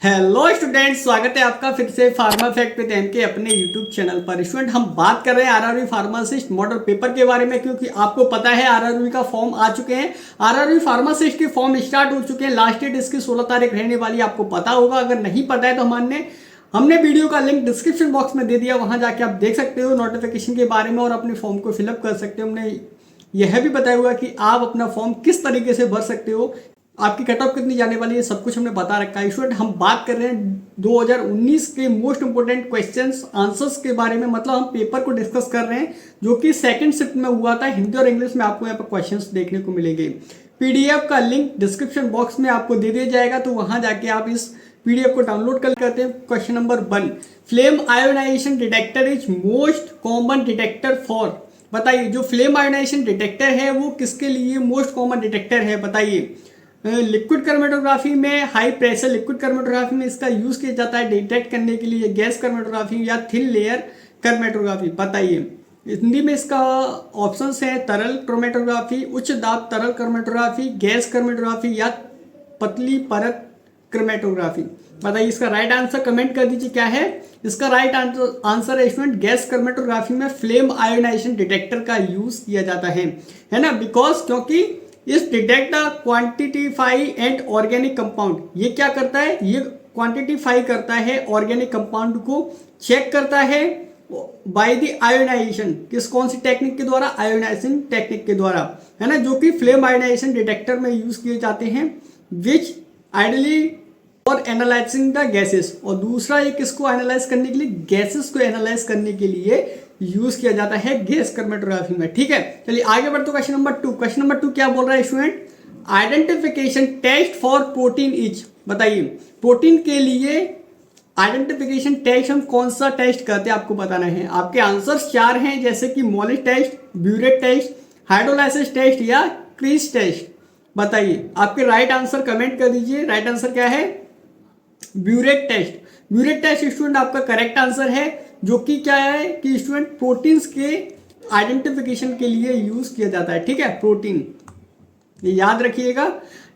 Hello students, स्वागत है आपका फिर से फार्मा फैक्ट विद एम के अपने यूट्यूब चैनल पर। स्टूडेंट, हम बात कर रहे हैं आरआरबी फार्मासिस्ट मॉडल पेपर के बारे में, क्योंकि आपको पता है आरआरबी का फॉर्म आ चुके हैं। आरआरबी फार्मासिस्ट के फॉर्म स्टार्ट हो चुके हैं। लास्ट डेट इसकी 16 तारीख रहने वाली है, आपको पता होगा। अगर नहीं पता है तो हमने वीडियो का लिंक डिस्क्रिप्शन बॉक्स में दे दिया, वहां जाके आप देख सकते हो नोटिफिकेशन के बारे में और अपने फॉर्म को फिलअप कर सकते हो। हमने यह भी बताया हुआ कि आप अपना फॉर्म किस तरीके से भर सकते हो, आपकी कट ऑफ कितनी जाने वाली है, सब कुछ हमने बता रखा है। स्टूडेंट, हम बात कर रहे हैं 2019 के मोस्ट इंपोर्टेंट क्वेश्चंस आंसर्स के बारे में। मतलब हम पेपर को डिस्कस कर रहे हैं जो कि सेकंड शिफ्ट में हुआ था। हिंदी और इंग्लिश में आपको यहाँ पर क्वेश्चंस देखने को मिलेंगे। पीडीएफ का लिंक डिस्क्रिप्शन बॉक्स में आपको दे दिया जाएगा, तो वहां जाके आप इस पीडीएफ को डाउनलोड कर करते हैं। Question number 1, flame ionisation detector is most common detector for. बताइए, जो फ्लेम आयोनाइजेशन डिटेक्टर है वो किसके लिए मोस्ट कॉमन डिटेक्टर है, बताइए। लिक्विड क्रोमेटोग्राफी में, हाई प्रेशर लिक्विड क्रोमेटोग्राफी में इसका यूज किया जाता है डिटेक्ट करने के लिए, गैस क्रोमेटोग्राफी या थिन लेयर क्रोमेटोग्राफी, बताइए। हिंदी में इसका ऑप्शंस है तरल क्रोमेटोग्राफी, उच्च दाब तरल क्रोमेटोग्राफी, गैस क्रोमेटोग्राफी या पतली परत क्रोमेटोग्राफी। बताइए इसका राइट आंसर कमेंट कर दीजिए क्या है। इसका राइट आंसर है स्टूडेंट, गैस क्रोमेटोग्राफी में फ्लेम आयोनाइजेशन डिटेक्टर का यूज किया जाता है ना। बिकॉज क्योंकि is detect the quantify and organic compound, ये क्या करता है, ये क्वांटिटीफाई करता है ऑर्गेनिक कंपाउंड को, चेक करता है बाय द आयोनाइजेशन। कौन सी टेक्निक के द्वारा, आयोनाइजेशन टेक्निक के द्वारा, है ना, जो कि फ्लेम आयोनाइजेशन डिटेक्टर में यूज किए जाते हैं। विच आइडली और एनालाइजिंग द गैसेस, और दूसरा ये किसको एनालाइज करने के लिए, गैसेस को एनालाइज करने के लिए यूज किया जाता है गैस क्रोमेटोग्राफी में। ठीक है, चलिए आगे बढ़ते हैं। Question number 2। क्वेश्चन नंबर 2 क्या बोल रहा है student, identification test for protein is. बताइए, प्रोटीन के लिए आइडेंटिफिकेशन टेस्ट हम कौन सा टेस्ट करते हैं, आपको बताना है। आपके आंसर्स 4 हैं, जैसे कि Molisch test, biuret test, hydrolysis test या क्रीज टेस्ट। बताइए, आपके राइट आंसर कमेंट कर दीजिए। राइट आंसर क्या है, biuret test. Biuret test student आपका करेक्ट आंसर है, जो कि क्या है कि स्टूडेंट प्रोटीन्स के आइडेंटिफिकेशन के लिए यूज किया जाता है। ठीक है, प्रोटीन, ये याद रखिएगा।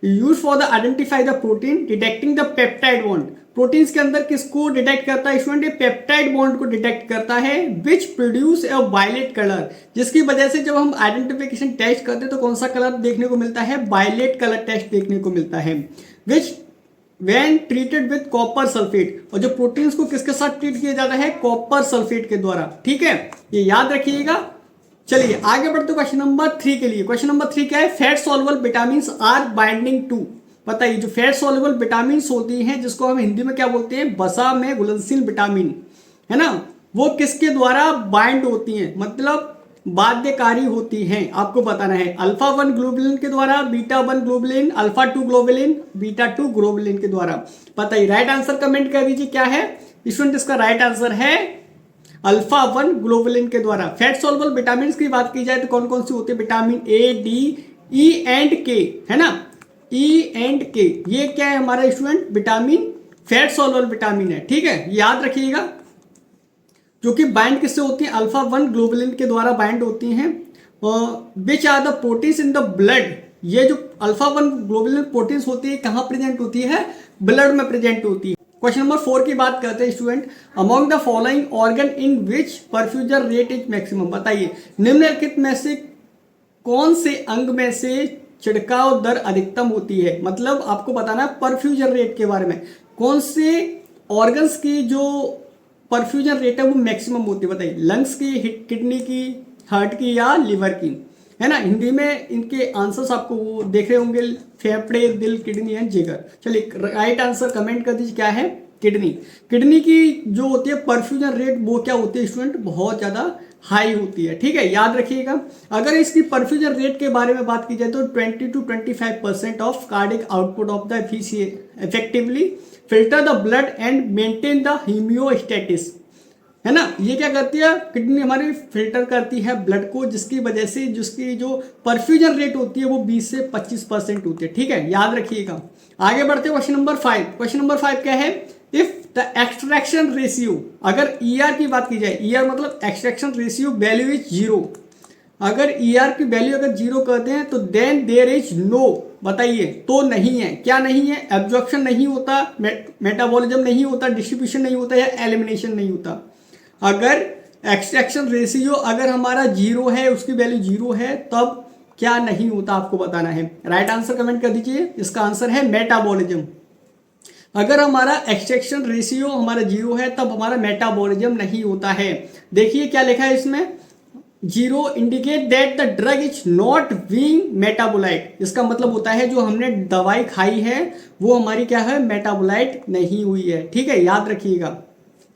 Use for the identify the protein detecting the peptide bond. Proteins के अंदर किसको डिटेक्ट करता है स्टूडेंट, ये पेप्टाइड बॉन्ड को डिटेक्ट करता है। Which produce a violet colour, जिसकी वजह से जब हम आइडेंटिफिकेशन टेस्ट करते हैं तो कौन सा कलर देखने को मिलता है, वायलेट कलर टेस्ट देखने को मिलता है। विच when treated with copper sulphate, और जो प्रोटीन्स को किसके साथ ट्रीट किया जाता है, कॉपर सल्फेट के द्वारा। ठीक है, ये याद रखिएगा। चलिए आगे बढ़ते क्वेश्चन नंबर 3 के लिए। क्वेश्चन नंबर 3 क्या है, fat soluble vitamin are binding to. बताइए, जो फैट सॉल्युबल विटामिन होती हैं, जिसको हम हिंदी में क्या बोलते हैं, वसा में घुलनशील विटामिन, है ना, वो किसके द्वारा बाइंड होती हैं, मतलब बाध्यकारी होती हैं, आपको बताना है। अल्फा 1 ग्लोबुलिन के द्वारा, beta 1 globulin, alpha 2 globulin, beta 2 globulin के द्वारा। बताइए राइट आंसर कमेंट कर दीजिए क्या है स्टूडेंट। इसका राइट आंसर है अल्फा 1 ग्लोबुलिन के द्वारा। फैट सॉल्युबल विटामिन की बात की जाए तो कौन कौन सी होती है, vitamin A, D, E and के, है ना, ई एंड के, ये क्या है हमारा student, vitamin, fat soluble vitamin है। ठीक है, याद रखिएगा, जो कि बाइंड किससे होती है, अल्फा 1 ग्लोबुलिन के द्वारा बाइंड होती हैं। Which are the proteins in the blood, ये जो अल्फा 1 ग्लोबुलिन प्रोटीन्स होती है कहाँ प्रेजेंट होती है, ब्लड में प्रेजेंट होती है। क्वेश्चन नंबर 4 की बात करते हैं student, among the following organ in which perfusion rate is maximum. बताइए, निम्नलिखित में से कौन से अंग में से छिड़काव दर अधिकतम होती है। मतलब आपको बताना है परफ्यूजन रेट के बारे में, कौन से ऑर्गन्स की जो परफ्यूजन रेट है वो मैक्सिमम होती है। बताइए, लंग्स की, किडनी की, हार्ट की या लिवर की, है ना। हिंदी में इनके आंसर्स आपको वो देख रहे होंगे, फेफड़े, दिल, किडनी एंड जिगर। चलिए राइट आंसर कमेंट कर दीजिए क्या है, किडनी। किडनी की जो होती है परफ्यूजन रेट वो क्या होती है स्टूडेंट, बहुत ज़्यादा हाई होती है। ठीक है, याद रखिएगा। अगर इसकी परफ्यूजन रेट के बारे में बात की जाए तो 20 to 25% of cardiac output of the effectively filter the blood and maintain the homeostasis, है ना। ये क्या करती है, किडनी हमारी फिल्टर करती है ब्लड को, जिसकी वजह से जिसकी जो परफ्यूजन रेट होती है वो 20 से 25% होती है। ठीक है, याद रखिएगा। आगे बढ़ते क्वेश्चन नंबर 5। क्वेश्चन नंबर 5 क्या है, इफ द एक्सट्रैक्शन रेशियो, अगर ईआर की बात की जाए, ईआर मतलब एक्सट्रैक्शन रेशियो वैल्यू इज 0, अगर ER की वैल्यू अगर 0 करते हैं तो देन देयर इज नो, बताइए तो नहीं है, क्या नहीं है, एब्जॉर्प्शन नहीं होता, मेटाबॉलिज्म नहीं होता, डिस्ट्रीब्यूशन नहीं होता या एलिमिनेशन नहीं होता। अगर एक्सट्रैक्शन रेशियो अगर हमारा 0 है, उसकी वैल्यू 0 है, तब क्या नहीं होता आपको बताना है। राइट आंसर कमेंट कर दीजिए, इसका आंसर है मेटाबॉलिज्म। अगर हमारा एक्सट्रैक्शन रेशियो हमारा 0 है तब हमारा मेटाबॉलिज्म नहीं होता है। देखिए क्या लिखा है इसमें, 0 indicate that the drug is not being metabolite. इसका मतलब होता है जो हमने दवाई खाई है वो हमारी क्या है, मेटाबोलाइट नहीं हुई है। ठीक है, याद रखिएगा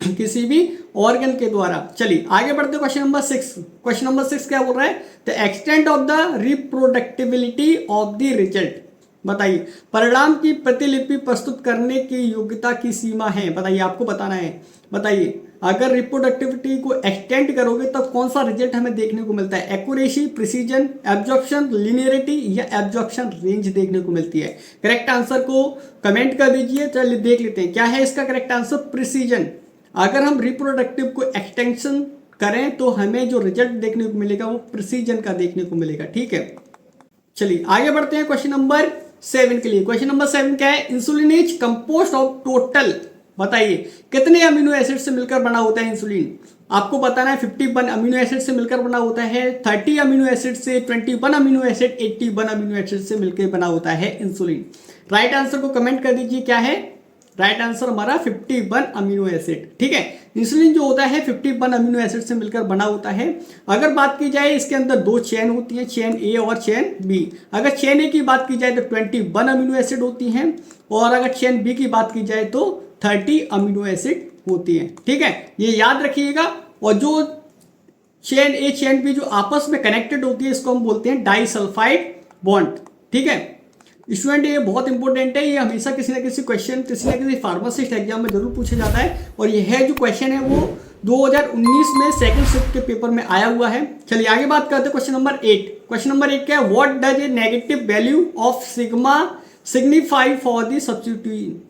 किसी भी ऑर्गन के द्वारा। चलिए आगे बढ़ते क्वेश्चन नंबर 6। क्वेश्चन नंबर 6 क्या बोल रहा है, the extent of the reproducibility of the result. बताइए परिणाम की प्रतिलिपि प्रस्तुत करने की योग्यता की सीमा है, बताइए आपको बताना है। बताइए अगर रिप्रोडक्टिविटी को एक्सटेंड करोगे तब कौन सा रिजल्ट हमें देखने को मिलता है, एक्यूरेसी, प्रिसीजन, एब्जॉर्प्शन, लिनियरिटी या एब्जॉर्प्शन रेंज देखने को मिलती है। करेक्ट आंसर को कमेंट कर दीजिए। चलिए देख लेते हैं क्या है इसका करेक्ट आंसर, प्रिसीजन। अगर हम रिप्रोडक्टिव को एक्सटेंशन करें तो हमें जो रिजल्ट देखने को मिलेगा वो प्रिसीजन का देखने को मिलेगा। ठीक है, चलिए आगे बढ़ते हैं क्वेश्चन नंबर 7 के लिए। क्वेश्चन नंबर 7 क्या है, insulin is compost of total, बताइए कितने अमीनो एसिड से मिलकर बना होता है इंसुलिन। आपको बताना है 51 अमीनो एसिड से मिलकर बना होता है, 30 अमीनो एसिड से, 21 अमीनो एसिड, 81 अमीनो एसिड से मिलकर बना होता है इंसुलिन। राइट आंसर को कमेंट कर दीजिए क्या है, राइट आंसर हमारा 51 अमीनो एसिड। ठीक है, इंसुलिन जो होता है 51 अमीनो एसिड से मिलकर बना होता है। अगर बात की जाए इसके अंदर दो चेन होती हैं, चेन ए और चेन बी। अगर चेन ए की बात की जाए तो 21 अमीनो एसिड होती हैं और अगर चेन बी की बात की जाए तो 30 अमीनो एसिड होती है। ठीक है, ये याद रखिएगा। और जो चेन ए चेन बी जो आपस में कनेक्टेड होती है इसको हम बोलते हैं डाइसल्फाइड बॉन्ड। ठीक है स्टूडेंट, ये बहुत इंपॉर्टेंट है, ये हमेशा किसी ना किसी क्वेश्चन किसी ना किसी फार्मासिस्ट एग्जाम में जरूर पूछा जाता है। और यह जो क्वेश्चन है वो 2019 में सेकंड शिफ्ट के पेपर में आया हुआ है। चलिए आगे बात करते हैं क्वेश्चन नंबर 8। क्वेश्चन नंबर 8 क्या है, what does a negative value of sigma signify for the substituent.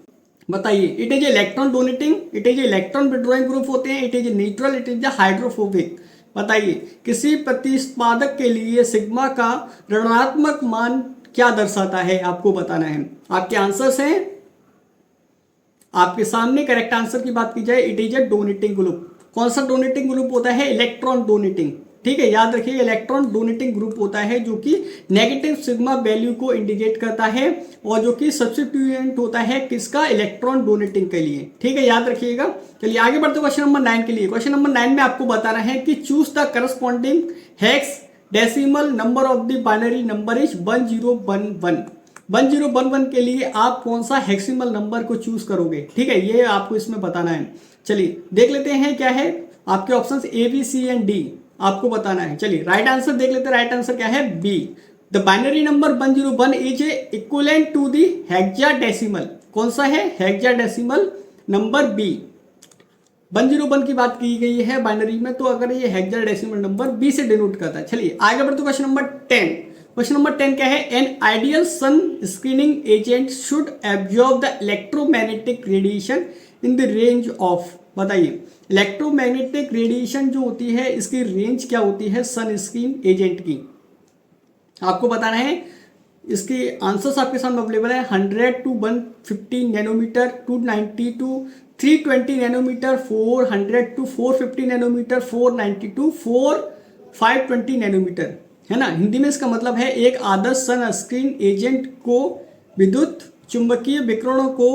बताइए, it is electron donating, it is electron withdrawing group होते हैं, it is neutral, it is hydrophobic. बताइए किसी प्रतिस्पादक के लिए सिग्मा का ऋणात्मक मान क्या दर्शाता है, आपको बताना है। आपके आंसर्स हैं आपके सामने। करेक्ट आंसर की बात की जाए it is a donating group. कौन सा डोनेटिंग ग्रुप होता है, इलेक्ट्रॉन डोनेटिंग। ठीक है, याद रखिए इलेक्ट्रॉन डोनेटिंग ग्रुप होता है जो कि नेगेटिव सिग्मा वैल्यू को इंडिकेट करता है और जो कि सब्स्टिट्यूएंट होता है किसका, इलेक्ट्रॉन डोनेटिंग के लिए। ठीक है, याद रखिएगा। चलिए आगे बढ़ते क्वेश्चन नंबर 9 के लिए। क्वेश्चन नंबर 9 में आपको बताना है कि choose the corresponding hex decimal number of the binary number is 1011। 1011 के लिए आप कौन सा हेक्सिमल नंबर को चूज करोगे। ठीक है, ये आपको इसमें बताना है। चलिए देख लेते हैं क्या है आपके options A B C and D, आपको बताना है। चलिए राइट आंसर देख लेते हैं, राइट आंसर क्या है, B. The binary number 101 is equivalent to the hexadecimal. कौन सा है, हेक्साडेसिमल नंबर बी। 101 की बात की गई है बाइनरी में, तो अगर ये हेक्साडेसिमल नंबर बी से डिनोट करता है। चलिए आगे बढ़ते क्वेश्चन नंबर 10। क्वेश्चन नंबर 10 क्या है, an ideal sun screening agent should absorb the electromagnetic radiation in the range of. बताइए इलेक्ट्रोमैग्नेटिक रेडिएशन जो होती है इसकी रेंज क्या होती है सन स्क्रीन एजेंट की, आपको बताना है। इसके आंसर्स आपके सामने अवेलेबल है, 100 to 150 nanometre, 290 to 320 nanometre, 400 to 450 nanometre, 490 to 520 nanometre, है ना। हिंदी में इसका मतलब है एक आदर्श सन स्क्रीन एजेंट को विद्युत चुंबकीय विकिरणों को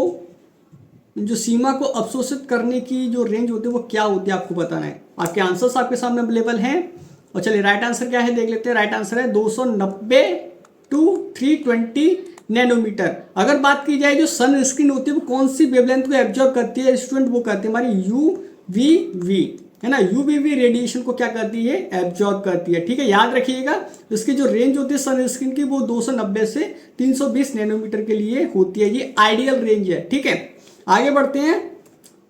जो सीमा को अवशोषित करने की जो रेंज होती है वो क्या होती है, आपको बताना है। आपके आंसर्स आपके सामने अवेलेबल हैं। और चलिए राइट आंसर क्या है देख लेते हैं। राइट आंसर है 290 to 320 नैनोमीटर। अगर बात की जाए जो सन स्क्रीन होती है वो कौन सी वेवलेंथ को एब्जॉर्ब करती है स्टूडेंट, वो करती है हमारी यूवीवी, है ना। यूवीवी रेडिएशन को क्या करती है, एब्जॉर्ब करती है। ठीक है, याद रखिएगा। इसकी जो रेंज होती है सन स्क्रीन की वो 290 से 320 नैनोमीटर के लिए होती है, ये आइडियल रेंज है। ठीक है, आगे बढ़ते हैं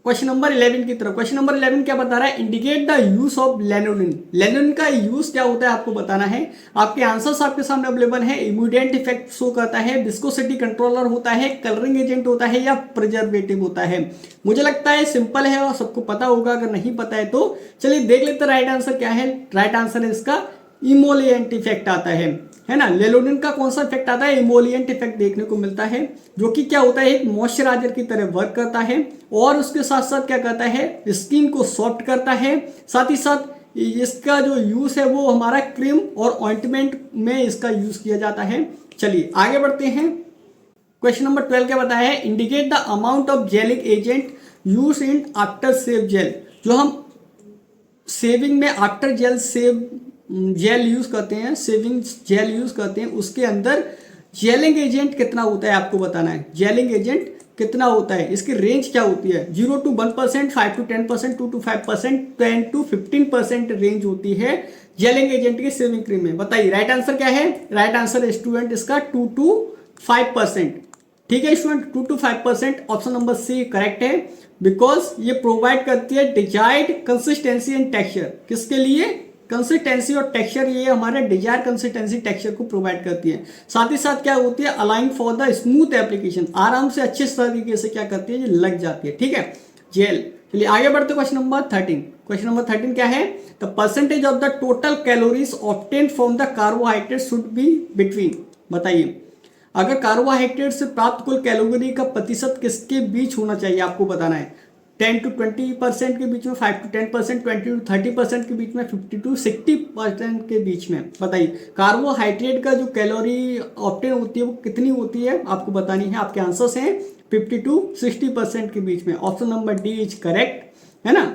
क्वेश्चन नंबर 11 की तरफ। क्वेश्चन नंबर 11 क्या बता रहा है, indicate the use of lanolin. Lanolin का यूज क्या होता है आपको बताना है। आपके आंसर्स आपके सामने अवेलेबल है। इम्यूडेंट इफेक्ट शो करता है, विस्कोसिटी कंट्रोलर होता है, कलरिंग एजेंट होता है या प्रिजर्वेटिव होता है। मुझे लगता है सिंपल है और सबको पता होगा, अगर नहीं पता है तो चलिए देख लेते हैं राइट आंसर क्या है। राइट आंसर है इसका इमोलिएंट इफेक्ट आता है ना। लेलोनिन का कौन सा इफेक्ट आता है, इमोलिएंट इफेक्ट देखने को मिलता है, जो कि क्या होता है एक मॉइस्चराइजर की तरह वर्क करता है और उसके साथ साथ क्या करता है स्किन को सॉफ्ट करता है। साथ ही साथ इसका जो यूज है वो हमारा क्रीम और ऑइंटमेंट में इसका यूज किया जाता है। चलिए आगे बढ़ते हैं। क्वेश्चन नंबर 12 क्या बताया है, indicate the amount of gelling agent use in after shave gel. जो हम सेविंग में after gel shave gel use करते हैं, सेविंग जेल यूज करते हैं, उसके अंदर जेलिंग एजेंट कितना होता है आपको बताना है। जेलिंग एजेंट कितना होता है, इसकी रेंज क्या होती है, 0 to 1%, 5 to 10%, 2 to 5%, 10 to 15% range होती है जेलिंग एजेंट की सेविंग क्रीम में। बताइए राइट आंसर क्या है। राइट आंसर स्टूडेंट इसका 2 to 5%। ठीक है student, 2 to 5%। Option number C correct है, बिकॉज ये प्रोवाइड करती है डिजायर्ड कंसिस्टेंसी एंड टेक्सचर। किसके लिए, कंसिस्टेंसी और टेक्सचर, ये हमारे डिजायर कंसिस्टेंसी टेक्सचर को प्रोवाइड करती है। साथ ही साथ क्या होती है, अलाइंग फॉर द स्मूथ एप्लीकेशन, आराम से अच्छे तरीके से क्या करती है, ये लग जाती है। ठीक है जेल। चलिए आगे बढ़ते क्वेश्चन नंबर 13। क्वेश्चन नंबर 13 क्या है, the percentage of the total calories obtain from the carbohydrate should be between. बताइए अगर कार्बोहाइड्रेट से प्राप्त कुल कैलोरी का प्रतिशत किसके बीच होना चाहिए, आपको बताना है। 10 to 20% के बीच में, 5 to 10%, 20 to 30% के बीच में, 50 to 60% के बीच में। बताइए कार्बोहाइड्रेट का जो कैलोरी ऑब्टेन होती है वो कितनी होती है, आपको बतानी है। आपके आंसर्स हैं 50 to 60% के बीच में। Option number D is correct, है ना।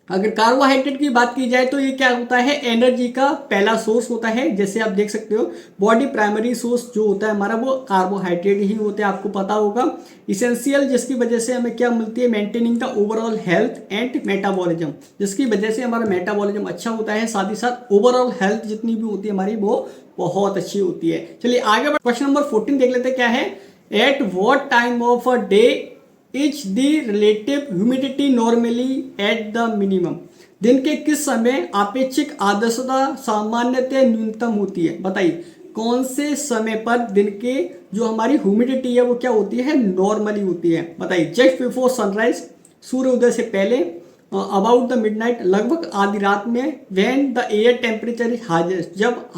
अगर कार्बोहाइड्रेट की बात की जाए तो ये क्या होता है, एनर्जी का पहला सोर्स होता है। जैसे आप देख सकते हो बॉडी प्राइमरी सोर्स जो होता है हमारा वो कार्बोहाइड्रेट ही होते हैं, आपको पता होगा। इसेंशियल जिसकी वजह से हमें क्या मिलती है, maintaining the overall health and metabolism, जिसकी वजह से हमारा मेटाबॉलिज्म अच्छा होता है। साथ ही साथ ओवरऑल हेल्थ जितनी भी होती है हमारी वो बहुत अच्छी होती है। चलिए आगे बढ़, क्वेश्चन नंबर 14 देख लेते हैं क्या है, at what time of a day is the relative humidity normally at the minimum. दिन के किस समय आपेक्षिक आर्द्रता सामान्यतः न्यूनतम होती है। बताइए कौन से समय पर दिन के जो हमारी ह्यूमिडिटी है वो क्या होती है, नॉर्मली होती है। बताइए जस्ट बिफोर सनराइज, सूर्योदय से पहले, अबाउट द मिडनाइट, लगभग आधी रात में, when the air temperature is highest, जब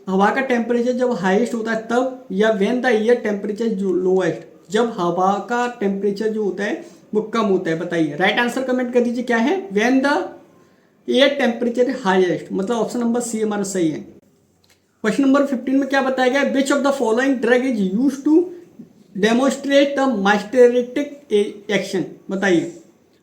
हवा का टेम्परेचर जब हाईएस्ट होता है तब, या व्हेन द एयर टेम्परेचर जो लोएस्ट, जब हवा का टेम्परेचर जो होता है वो कम होता है। बताइए राइट आंसर कमेंट कर दीजिए क्या है, when the air temperature highest, मतलब ऑप्शन नंबर सी हमारा सही है। क्वेश्चन नंबर 15 में क्या बताया गया, which of the following drug is used to demonstrate the mydriatic action. बताइए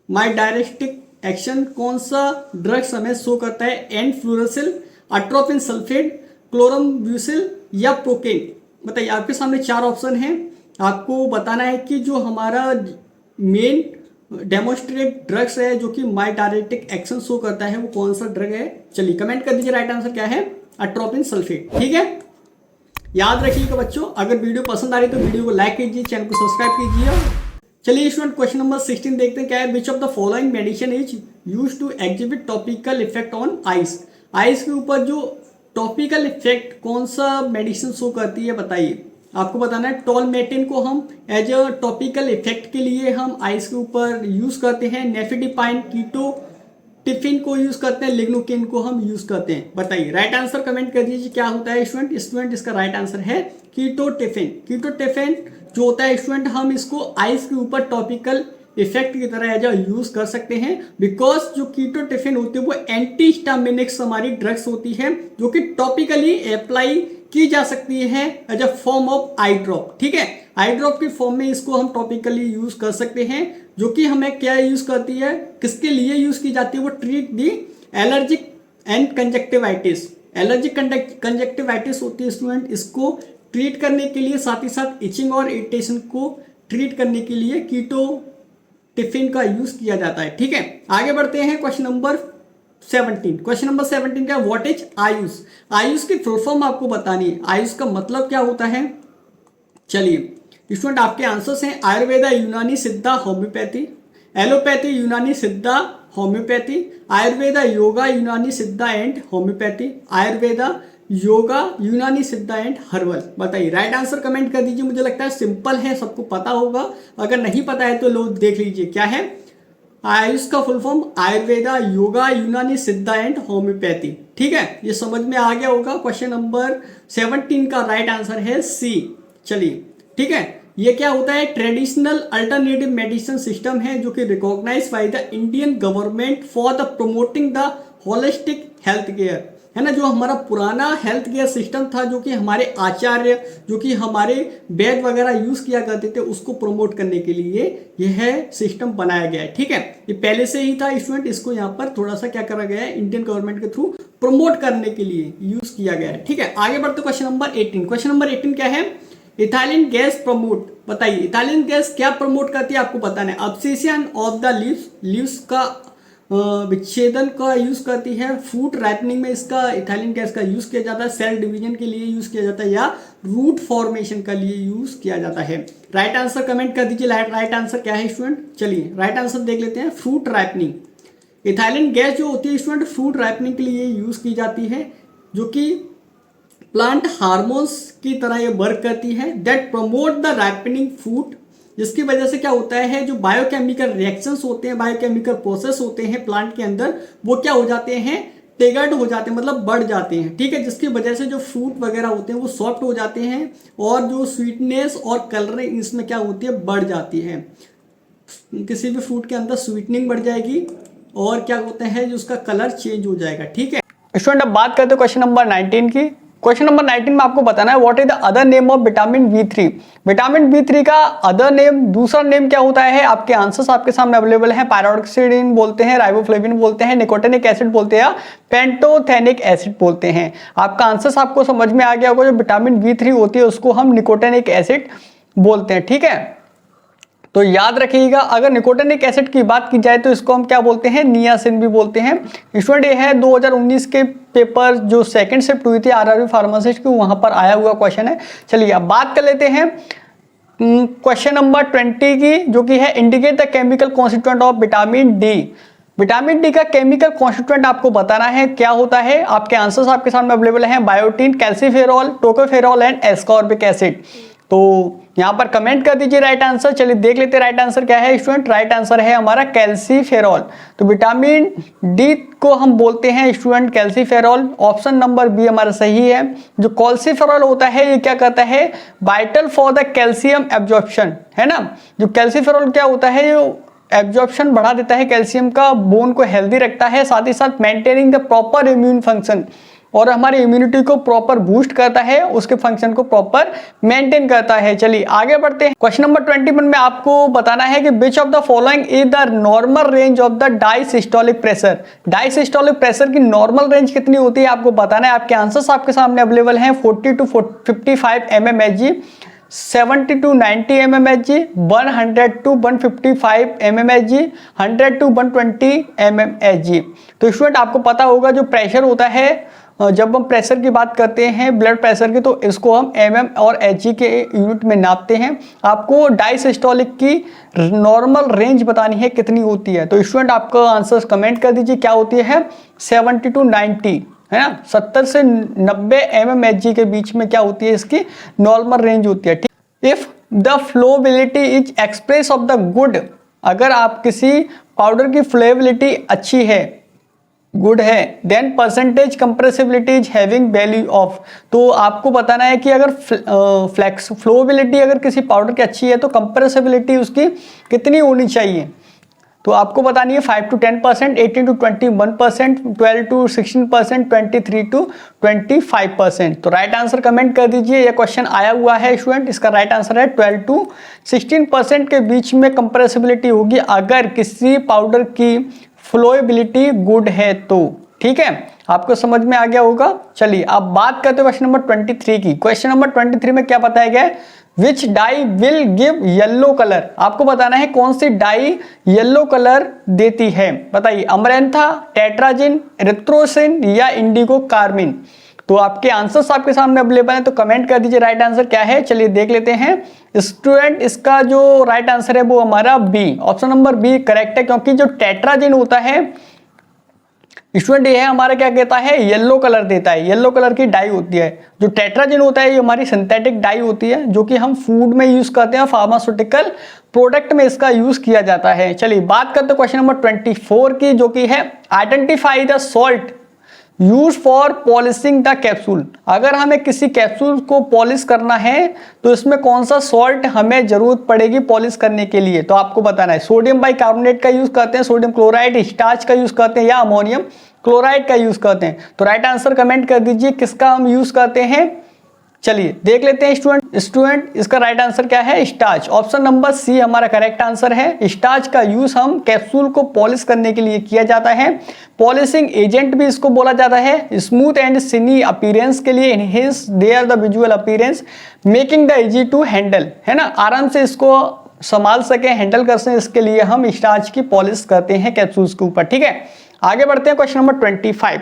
माइडायरेक्टिक एक्शन कौन सा ड्रग्स हमें शो करता है, एनफ्लूरेसिल, अट्रोपिन सल्फेट, क्लोरमब्यूसिल या प्रोकेन। बताइए आपके सामने चार ऑप्शन हैं, आपको बताना है कि जो हमारा मेन डेमोन्स्ट्रेट ड्रग्स है जो कि माइडायरेक्टिक एक्शन शो करता है वो कौन सा ड्रग है। चलिए कमेंट कर दीजिए राइट आंसर क्या है, अट्रोपिन सल्फेट। ठीक है याद रखिएगा बच्चों, अगर वीडियो पसंद आ रही तो वीडियो को लाइक कीजिए, चैनल को सब्सक्राइब कीजिए। चलिए स्टूडेंट क्वेश्चन नंबर 16 देखते हैं क्या है, which of the following medicine is used to exhibit topical effect on eyes. Eyes के ऊपर जो टॉपिकल इफेक्ट कौन सा मेडिसिन शो करती है। बताइए आपको बताना है, टोलमेटिन को हम एज अ टॉपिकल इफेक्ट के लिए हम आइस के ऊपर यूज करते हैं, नेफिडिपाइन, कीटोटिफिन को यूज करते हैं, लिग्नोकिन को हम यूज करते हैं। बताइए राइट आंसर कमेंट कर दीजिए क्या होता है स्टूडेंट इसका राइट आंसर है कीटोटिफिन। कीटोटिफिन जो होता है स्टूडेंट हम इसको आइस के ऊपर टॉपिकल इफेक्ट की तरह एज यूज कर सकते हैं, बिकॉज जो कीटोटिफिन होती है वो एंटीहिस्टामिनिक्स हमारी ड्रग्स होती है जो कि टॉपिकली अप्लाई की जा सकती है as a form of eye drop. ठीक है आई ड्रॉप की फॉर्म में इसको हम टॉपिकली यूज कर सकते हैं, जो कि हमें क्या यूज करती है, किसके लिए यूज की जाती है, वो treat the allergic and conjunctivitis. Allergic conjunctivitis होती है स्टूडेंट, इसको ट्रीट करने के लिए, साथ ही साथ इचिंग और इरिटेशन को ट्रीट करने के लिए कीटोटिफिन का यूज किया जाता है। ठीक है आगे बढ़ते हैं क्वेश्चन नंबर 17। क्वेश्चन नंबर 17 क्या, व्हाट इज आयुष। आयुष की फुल फॉर्म आपको बतानी है, आयुष का मतलब क्या होता है। चलिए स्टूडेंट आपके आंसर्स हैं आयुर्वेदा, यूनानी, सिद्धा, होम्योपैथी, एलोपैथी, यूनानी, सिद्धा, होम्योपैथी, आयुर्वेदा, योगा, यूनानी, सिद्धा एंड होम्योपैथी, आयुर्वेदा, योगा, यूनानी, सिद्धा एंड हर्बल। बताइए राइट आंसर कमेंट कर दीजिए, मुझे लगता है सिंपल है, सबको पता होगा, अगर नहीं पता है तो लोग देख लीजिए क्या है, आयुष का फुल फॉर्म आयुर्वेदा, योगा, यूनानी, सिद्धा एंड होम्योपैथी। ठीक है, ये समझ में आ गया होगा। क्वेश्चन नंबर 17 का राइट आंसर है सी। चलिए, ठीक है, ये क्या होता है? ट्रेडिशनल अल्टरनेटिव मेडिसिन सिस्टम है जो कि recognise by the Indian government for the promoting the holistic health care, है ना। जो हमारा पुराना हेल्थ केयर सिस्टम था, जो कि हमारे आचार्य, जो कि हमारे वैद्य वगैरह यूज किया करते थे, उसको प्रमोट करने के लिए यह सिस्टम बनाया गया है। ठीक है, ये पहले से ही था स्टूडेंट, इसको यहाँ पर थोड़ा सा क्या करा गया है, इंडियन गवर्नमेंट के थ्रू प्रमोट करने के लिए यूज किया गया है। ठीक है, आगे बढ़ते क्वेश्चन नंबर 18। क्वेश्चन नंबर 18 क्या है? इथाइलिन गैस प्रमोट, बताइए इथाइलिन गैस क्या प्रमोट करती है, आपको बताना है। अब्सेशन ऑफ द लीव्स का विच्छेदन का यूज करती है। फूड राइपनिंग में इसका इथाइलिन गैस का यूज किया जाता है। सेल डिवीजन के लिए यूज किया जाता है या रूट फॉर्मेशन के लिए यूज किया जाता है। राइट आंसर कमेंट कर दीजिए, राइट आंसर क्या है स्टूडेंट। चलिए राइट आंसर देख लेते हैं, फ्रूट राइपनिंग। इथाइलिन गैस जो होती है स्टूडेंट, फ्रूट राइपनिंग के लिए यूज की जाती है, जो कि प्लांट हार्मोन्स की तरह ये वर्क करती है। That promote the ripening fruit, जिसकी वजह से क्या होता है, जो बायोकेमिकल रिएक्शंस होते हैं, बायोकेमिकल प्रोसेस होते हैं प्लांट के अंदर, वो क्या हो जाते हैं, ट्रिगर्ड हो जाते हैं, मतलब बढ़ जाते हैं। ठीक है, जिसकी वजह से जो फ्रूट वगैरह होते हैं वो सॉफ्ट हो जाते हैं और जो स्वीटनेस और कलरिंग इसमें क्या होती है, बढ़ जाती है। किसी भी फ्रूट के अंदर स्वीटनिंग बढ़ जाएगी और क्या होता है, जो उसका कलर चेंज हो जाएगा। ठीक है स्टूडेंट, अब बात करते हैं क्वेश्चन नंबर 19 की। क्वेश्चन नंबर 19 में आपको बताना है what is the other name of vitamin B3। Vitamin B3 का अदर नेम, दूसरा नेम क्या होता है? आपके आंसर्स आपके सामने अवेलेबल है। पैरोक्सिडिन बोलते हैं, राइबोफ्लेविन बोलते हैं, निकोटिनिक एसिड बोलते हैं, पेंटोथेनिक एसिड बोलते हैं। आपका आंसर्स आपको समझ में आ गया होगा। जो विटामिन B3 होती है उसको हम निकोटिनिक एसिड बोलते हैं। ठीक है, तो याद रखिएगा, अगर निकोटिनिक एसिड की बात की जाए तो इसको हम क्या बोलते हैं, नियासिन भी बोलते हैं। स्टूडेंट ये है 2019 के पेपर जो सेकंड शिफ्ट हुई थी आरआरबी फार्मासिस्ट की, वहां पर आया हुआ क्वेश्चन है। चलिए अब बात कर लेते हैं क्वेश्चन नंबर 20 की, जो कि है indicate the chemical constituent of vitamin D. Vitamin D का केमिकल कॉन्स्टिट्यूएंट आपको बताना है क्या होता है। आपके आंसर्स आपके सामने अवेलेबल हैं, biotin, calciferol, tocopherol and ascorbic acid. तो यहां पर कमेंट कर दीजिए राइट आंसर। चलिए देख लेते हैं राइट आंसर क्या है स्टूडेंट। राइट आंसर है हमारा कैल्सीफेरॉल। तो विटामिन डी को हम बोलते हैं student calciferol. Option number B हमारा सही है। जो कैल्सीफेरॉल होता है ये क्या करता है, vital for the calcium absorption, है ना। जो कैल्सीफेरॉल क्या होता है, एब्जॉर्प्शन बढ़ा देता है कैल्शियम का, बोन को हेल्दी रखता है, साथ ही साथ maintaining the proper immune function, और हमारी इम्यूनिटी को प्रॉपर बूस्ट करता है, उसके फंक्शन को प्रॉपर मेंटेन करता है। चलिए आगे बढ़ते हैं। क्वेश्चन नंबर 21 में आपको बताना है कि विच of the following is the normal range of the diastolic pressure. Diastolic pressure की नॉर्मल रेंज कितनी होती है आपको बताना है। आपके आंसर्स आपके सामने अवेलेबल हैं, 40 to 55 mmHg, 70 to 90 mmHg, 100 to 155 mmHg, 100 to 120 mmHg। तो स्टूडेंट आपको पता होगा जो प्रेशर होता है, जब हम प्रेशर की बात करते हैं ब्लड प्रेशर की, तो इसको हम mm और Hg के यूनिट में नापते हैं। आपको डायसिस्टोलिक की नॉर्मल रेंज बतानी है कितनी होती है। तो स्टूडेंट आपका आंसर कमेंट कर दीजिए क्या होती है, 70 to 90, है ना, 70 से 90 mmHg के बीच में क्या होती है, इसकी नॉर्मल रेंज होती है। If the flowability is express of the good, अगर आप किसी पाउडर की फ्लोबिलिटी अच्छी है, गुड है, then percentage compressibility is having value of. तो आपको बताना है कि अगर फ्लोबिलिटी अगर किसी पाउडर की अच्छी है तो कंप्रेसिबिलिटी उसकी कितनी होनी चाहिए। तो आपको बतानी है 5 to 10%, 18 to 21%, 12 to 16%, 23 to 25%। तो राइट आंसर कमेंट कर दीजिए। यह क्वेश्चन आया हुआ है स्टूडेंट, इसका राइट आंसर है 12 to 16% के बीच में कंप्रेसिबिलिटी होगी अगर किसी पाउडर की फ्लोएबिलिटी गुड है तो। ठीक है, आपको समझ में आ गया होगा। चलिए अब बात करते हैं क्वेश्चन नंबर 23 की। क्वेश्चन नंबर 23 में क्या बताया गया है, which dye will give yellow colour. आपको बताना है कौन सी डाई येलो कलर देती है, बताइए। अमरेंथा, टेट्राजिन, एरिथ्रोसिन या इंडिगो कार्मिन। तो आपके आंसर्स आपके सामने अवेलेबल है, तो कमेंट कर दीजिए राइट आंसर क्या है। चलिए देख लेते हैं स्टूडेंट, इसका जो राइट आंसर है वो हमारा B, option number B correct है, क्योंकि जो टेट्राजिन होता है स्टूडेंट ये है हमारा क्या कहता है, येलो कलर देता है, येलो कलर की डाई होती है। जो टेट्राजिन होता है ये हमारी सिंथेटिक डाई होती है जो कि हम फूड में यूज करते हैं फार्मास्यूटिकल प्रोडक्ट में इसका यूज किया जाता है। चलिए बात करते हैं क्वेश्चन नंबर 24 की, जो कि है identify the salt use for polishing the capsule. अगर हमें किसी कैप्सूल को पॉलिश करना है तो इसमें कौन सा सॉल्ट हमें जरूरत पड़ेगी पॉलिश करने के लिए, तो आपको बताना है। सोडियम बाइकार्बोनेट का यूज करते हैं, सोडियम क्लोराइड, स्टार्च का यूज करते हैं, या अमोनियम क्लोराइड का यूज करते हैं। तो राइट आंसर कमेंट कर दीजिए किसका हम यूज करते हैं। चलिए देख लेते हैं स्टूडेंट इसका राइट आंसर क्या है, स्टार्च। ऑप्शन नंबर सी हमारा करेक्ट आंसर है। स्टार्च का यूज हम कैप्सूल को पॉलिश करने के लिए किया जाता है। पॉलिशिंग एजेंट भी इसको बोला जाता है। स्मूथ एंड सिनी अपीयरेंस के लिए, enhance there the visual appearance, making the easy to handle, है ना, आराम से इसको संभाल सके, हैंडल कर सके, इसके लिए हम स्टार्च की पॉलिश करते हैं कैप्सूल्स के ऊपर। ठीक है, आगे बढ़ते हैं क्वेश्चन नंबर 25।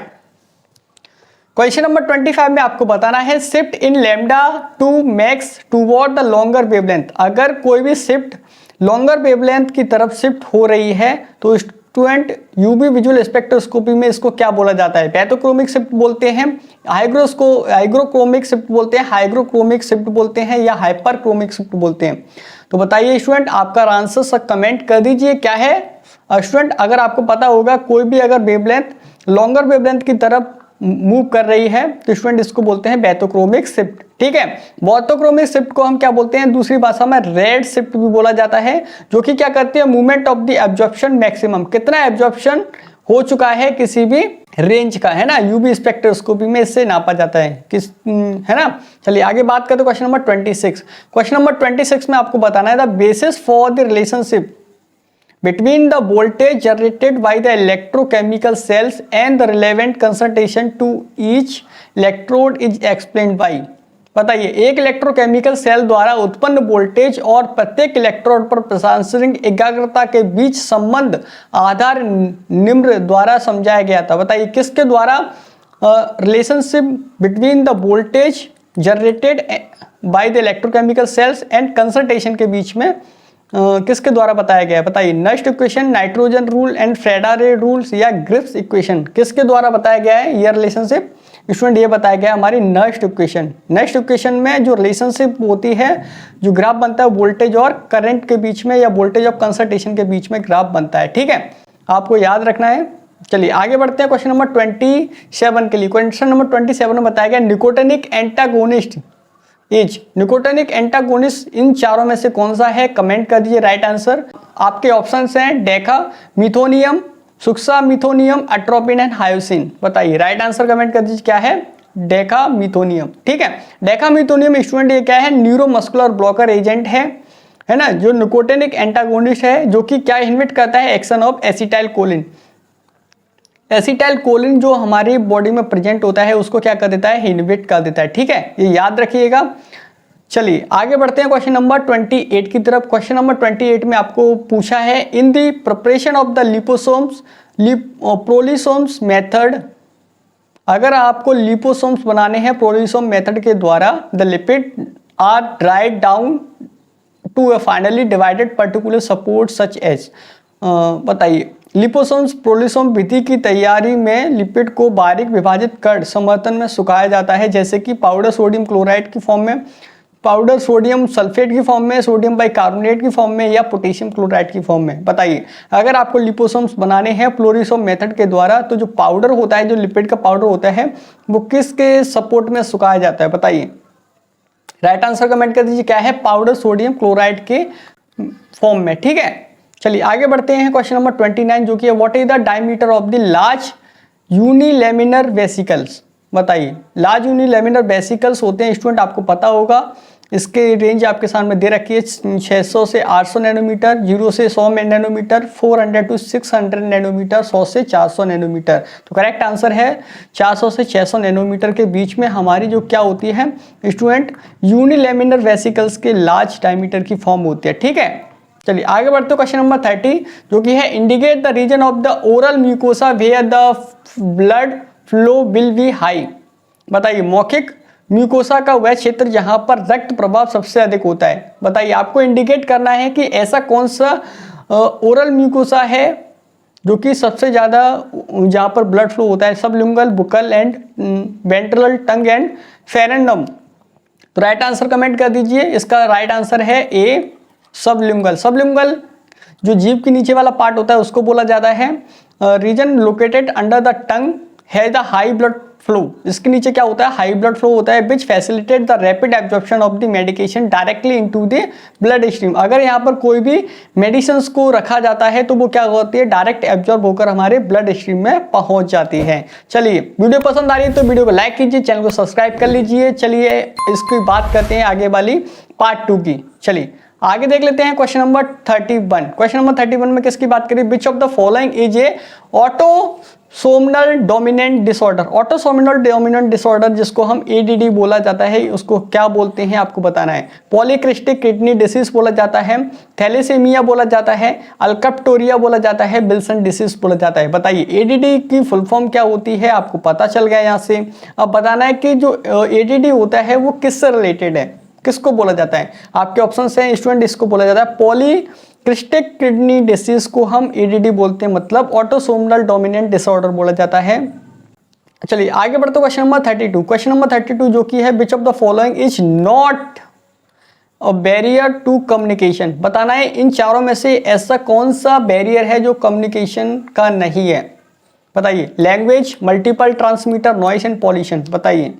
क्वेश्चन नंबर 25 में आपको बताना है shift in lambda two max toward the longer wavelength. अगर कोई भी शिफ्ट लॉन्गर वेवलेंथ की तरफ शिफ्ट हो रही है तो स्टूडेंट यूवी विजुअल स्पेक्ट्रोस्कोपी में इसको क्या बोला जाता है, पैथोक्रोमिक शिफ्ट बोलते हैं, हाइग्रोक्रोमिक शिफ्ट बोलते हैं, हाइग्रोक्रोमिक शिफ्ट बोलते हैं, या हाइपरक्रोमिक शिफ्ट बोलते हैं। तो बताइए स्टूडेंट, आपका आंसर सब कमेंट कर दीजिए क्या है। स्टूडेंट अगर आपको पता होगा कोई भी अगर वेवलेंथ लॉन्गर वेवलेंथ की तरफ मूव कर रही है तो स्टूडेंट इसको बोलते हैं बैथोक्रोमिक शिफ्ट। ठीक है, बॉर्थोक्रोमिक शिफ्ट को हम क्या बोलते हैं, दूसरी भाषा में रेड शिफ्ट भी बोला जाता है, जो कि क्या करती है, movement of the absorption maximum, कितना एब्जॉर्प्शन हो चुका है किसी भी रेंज का, है ना, यूवी स्पेक्ट्रोस्कोपी में इससे नापा जाता है किस, है ना। चलिए आगे बात करते हैं क्वेश्चन नंबर 26। क्वेश्चन नंबर 26 में आपको बताना है the basis for the relationship between the voltage generated by the electrochemical cells and the relevant concentration to each electrode is explained by। बताइए, एक इलेक्ट्रोकेमिकल सेल द्वारा उत्पन्न वोल्टेज और प्रत्येक इलेक्ट्रोड पर प्रसारण एकाग्रता के बीच संबंध आधार निम्न द्वारा समझाया गया था। बताइए किसके द्वारा relationship between the voltage generated by the electrochemical cells and concentration के बीच में किसके द्वारा बताया गया है। बताइए, Nernst equation, nitrogen rule and Faraday rules, या ग्रिफ्स इक्वेशन, किसके द्वारा बताया गया है यह रिलेशनशिप। स्टूडेंट ये बताया गया हमारी नेक्स्ट इक्वेशन। नेक्स्ट इक्वेशन में जो रिलेशनशिप होती है, जो ग्राफ बनता है वोल्टेज और करंट के बीच में, या वोल्टेज ऑफ कंसंट्रेशन के बीच में ग्राफ बनता है। ठीक है, आपको याद रखना है। चलिए आगे बढ़ते हैं क्वेश्चन नंबर 27 के लिए। क्वेश्चन नंबर 27 में बताया गया nicotinic antagonist is, nicotinic antagonist इन चारों में से कौन सा है, कमेंट कर दीजिए राइट आंसर। आपके ऑप्शंस हैं डेका मिथोनियम, सुक्सा मिथोनियम, अट्रोपिन एंड हायोसिन। बताइए राइट आंसर कमेंट कर दीजिए क्या है, डेका मिथोनियम। ठीक है, डेका मिथोनियम स्टूडेंट ये क्या है, न्यूरोमस्कुलर ब्लॉकर एजेंट है ना, जो निकोटिनिक एंटागोनिस्ट है, जो कि क्या इनहिबिट करता है, action of acetyl choline. Acetyl choline जो हमारी बॉडी में प्रेजेंट होता है उसको क्या कर देता है, इनहिबिट कर देता है। ठीक है, ये याद रखिएगा। चलिए आगे बढ़ते हैं क्वेश्चन नंबर 28 की तरफ। क्वेश्चन नंबर 28 में आपको पूछा है in the preparation of the liposomes proliposomes method. अगर आपको लिपोसोम्स बनाने हैं प्रोलिसोम मेथड के द्वारा, the lipid are dried down to a finely divided particular support such as. बताइए, लिपोसोम्स प्रोलिसोम विधि की तैयारी में लिपिड को बारीक विभाजित कर समर्थन में सुखाया जाता है, जैसे कि पाउडर सोडियम क्लोराइड की फॉर्म में, पाउडर सोडियम सल्फेट की फॉर्म में, सोडियम बाइकार्बोनेट की फॉर्म में, या पोटेशियम क्लोराइड की फॉर्म में। बताइए, अगर आपको लिपोसोम्स बनाने हैं प्रोलिसोम मेथड के द्वारा तो जो पाउडर होता है, जो लिपिड का पाउडर होता है, वो किसके सपोर्ट में सुखाया जाता है। बताइए राइट आंसर कमेंट कर दीजिए क्या है, पाउडर सोडियम क्लोराइड के फॉर्म में। ठीक है, चलिए आगे बढ़ते हैं क्वेश्चन नंबर 29, जो कि है what is the diameter of the large unilamellar vesicles. बताइए, लार्ज यूनिलेमिनर वेसिकल्स होते हैं स्टूडेंट, आपको पता होगा, इसके रेंज आपके सामने दे रखी है 600 से 800 नैनोमीटर, 0 से 100 नैनोमीटर, 400 टू 600 नैनोमीटर, 100 से 400 नैनोमीटर। तो करेक्ट आंसर है 400 से 600 नैनोमीटर के बीच में हमारी जो क्या होती है स्टूडेंट, यूनिलेमिनर वेसिकल्स के लार्ज डायमीटर की फॉर्म होती है। ठीक है, चलिए आगे बढ़ते हैं क्वेश्चन नंबर 30, जो कि है indicate the region of the oral mucosa where the blood flow will be high. बताइए, मौखिक म्यूकोसा का वह क्षेत्र जहां पर रक्त प्रवाह सबसे अधिक होता है। बताइए, आपको इंडिकेट करना है कि ऐसा कौन सा ओरल म्यूकोसा है जो कि सबसे ज़्यादा जहाँ पर ब्लड फ्लो होता है, sublingual, buccal and ventral, tongue and फेरेंडम। तो राइट आंसर कमेंट कर दीजिए। इसका राइट आंसर है ए सबलिंगुअल, सबलिंगुअल जो जीभ के नीचे वाला पार्ट होता है उसको बोला जाता है region located under the tongue है द हाई ब्लड फ्लो। इसके नीचे क्या होता है, हाई ब्लड फ्लो होता है which facilitate the rapid absorption of the medication directly into the blood stream. अगर यहाँ पर कोई भी मेडिसिन को रखा जाता है तो वो क्या होती है, डायरेक्ट एब्जॉर्ब होकर हमारे ब्लड स्ट्रीम में पहुंच जाती है। चलिए वीडियो पसंद आ रही है तो वीडियो को लाइक कीजिए, चैनल को सब्सक्राइब कर लीजिए। चलिए इसकी बात करते हैं आगे वाली पार्ट 2 की। चलिए आगे देख लेते हैं क्वेश्चन नंबर 31। क्वेश्चन नंबर 31 में किसकी बात करें, विच of the following is a autosomal dominant disorder. Autosomal dominant disorder जिसको हम एडीडी बोला जाता है, उसको क्या बोलते हैं आपको बताना है। पॉलीक्रिस्टिक किडनी डिसीज बोला जाता है, थैलेसेमिया बोला जाता है, अल्कप्टोरिया बोला जाता है, विल्सन डिसीज बोला जाता है। बताइए एडीडी की फुल फॉर्म क्या होती है, आपको पता चल गया यहाँ से। अब बताना है कि जो एडीडी होता है वो किससे रिलेटेड है, किसको बोला जाता है। आपके ऑप्शन हैं स्टूडेंट, इसको बोला जाता है पॉलीक्रिस्टिक किडनी डिसीज को हम एडीडी बोलते हैं, मतलब ऑटोसोमल डोमिनेंट डिसऑर्डर बोला जाता है। चलिए आगे बढ़ते क्वेश्चन नंबर 32। क्वेश्चन नंबर 32 जो कि है which of the following is not a barrier to communication. बताना है इन चारों में से ऐसा कौन सा बैरियर है जो कम्युनिकेशन का नहीं है। बताइए language, multiple transmitter, noise and pollution. बताइए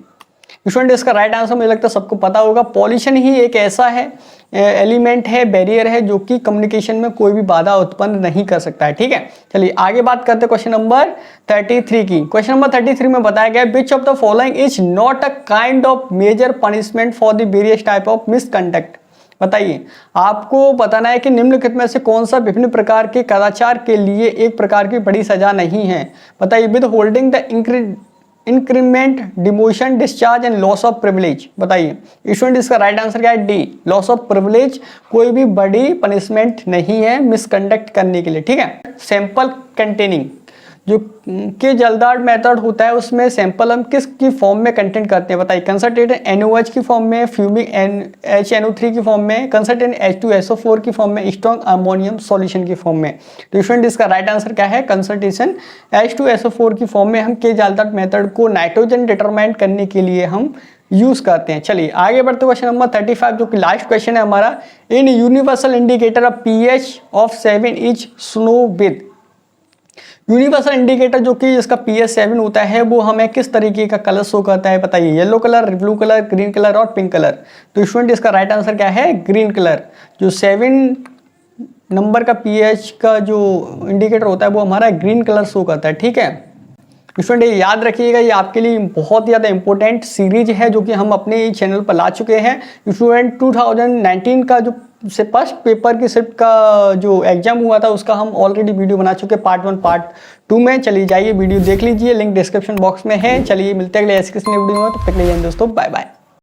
स्टूडेंट इसका राइट आंसर मुझे लगता है सबको पता होगा। पॉल्यूशन ही एक ऐसा है एलिमेंट है, बैरियर है जो कि कम्युनिकेशन में कोई भी बाधा उत्पन्न नहीं कर सकता है। ठीक है, चलिए आगे बात करते हैं क्वेश्चन नंबर 33 की। क्वेश्चन नंबर 33 में बताया गया which of the following is not a kind of major punishment for the various type of misconduct. बताइए आपको बताना है कि निम्नलिखित में से कौन सा विभिन्न प्रकार के कदाचार के लिए एक प्रकार की बड़ी सजा नहीं है। बताइए with holding the increment, demotion, discharge and loss of privilege. बताइए स्टूडेंट इसका राइट आंसर क्या है, डी, लॉस ऑफ प्रिविलेज कोई भी बड़ी पनिशमेंट नहीं है मिसकंडक्ट करने के लिए। ठीक है, सैंपल कंटेनिंग जो कि जलदार मेथड होता है उसमें सैंपल हम किसकी फॉर्म में कंटेंट करते हैं। बताइए कंसंट्रेटेड NaOH की फॉर्म में, फ्यूमिक HNO3 की फॉर्म में, कंसंट्रेटेड H2SO4 की फॉर्म में, स्ट्रॉन्ग अमोनियम सॉल्यूशन की फॉर्म में। तो स्टूडेंट इसका राइट आंसर क्या है, कंसंट्रेशन H2SO4 की फॉर्म में हम के जलदार मेथड को नाइट्रोजन डिटरमाइन करने के लिए हम यूज करते हैं। चलिए आगे बढ़ते क्वेश्चन नंबर 35 जो कि लास्ट क्वेश्चन है हमारा। In universal indicator of pH of 7 is snow with. Universal indicator जो कि इसका pH 7 होता है वो हमें किस तरीके का कलर शो करता है। बताइए yellow colour, blue colour, green colour और पिंक कलर। तो स्टूडेंट इसका राइट आंसर क्या है, ग्रीन कलर। जो 7 नंबर का pH का जो इंडिकेटर होता है वो हमारा ग्रीन कलर शो करता है। ठीक है स्टूडेंट ये याद रखिएगा, ये आपके लिए बहुत ही ज़्यादा इंपॉर्टेंट सीरीज है जो कि हम अपने चैनल पर ला चुके हैं। स्टूडेंट 2019 का जो से फर्स्ट पेपर की शिफ्ट का जो एग्जाम हुआ था उसका हम ऑलरेडी वीडियो बना चुके हैं पार्ट 1 पार्ट 2 में। चलिए जाइए वीडियो देख लीजिए, लिंक डिस्क्रिप्शन बॉक्स में है। चलिए मिलते हैं अगले ऐसे किसी वीडियो में, तब तक के लिए दोस्तों बाय बाय।